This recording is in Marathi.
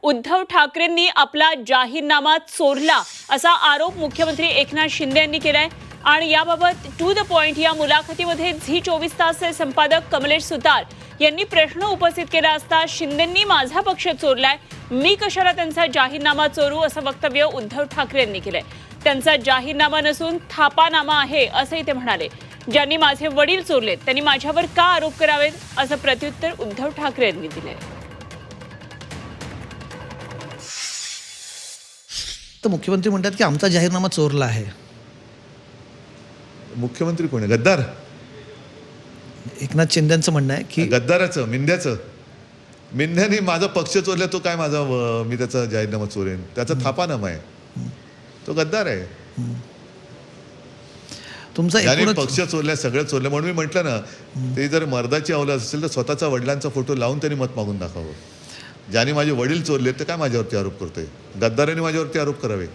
उद्धव ठाकरेंनी आपला जाहीरनामा चोरला असा आरोप मुख्यमंत्री एकनाथ शिंदे यांनी केलाय। आणि याबाबत टू द पॉइंट या मुलाखतीमध्ये झी 24 तासचे संपादक कमलेश सुतार यांनी प्रश्न उपस्थित केला असता शिंदेंनी माझा पक्ष चोरलाय, मी कशाला त्यांचा जाहीरनामा चोरू असं वक्तव्य उद्धव ठाकरे यांनी केलंय। त्यांचा जाहीरनामा नसून थापानामा आहे असंही ते म्हणाले। ज्यांनी माझे वडील चोरलेत त्यांनी माझ्यावर का आरोप करावेत असं प्रत्युत्तर उद्धव ठाकरे यांनी दिलंय। तर मुख्यमंत्री म्हणतात की आमचा जाहीरनामा चोरला आहे। मुख्यमंत्री कोण आहे? गद्दार? एकनाथ शिंदेंचं म्हणणं आहे की गद्दाराचं, मिंद्याचं। मिंद्याने माझा पक्ष चोरला, तो काय माझा मी त्याचा जाहीरनामा चोरेन? त्याचा थापानामा आहे, तो गद्दार आहे। तुमचा ज्याने पक्ष चोरल्या, सगळं चोरलं। म्हणून मी म्हटलं ना, ते जर मर्दाची अवलाद असेल तर स्वतःचा वडिलांचा फोटो लावून त्यांनी मत मागून दाखवावं। ज्याने माझे वडील चोरले तर काय माझ्यावरती आरोप करतोय? गद्दाराने माझ्यावरती आरोप करावे।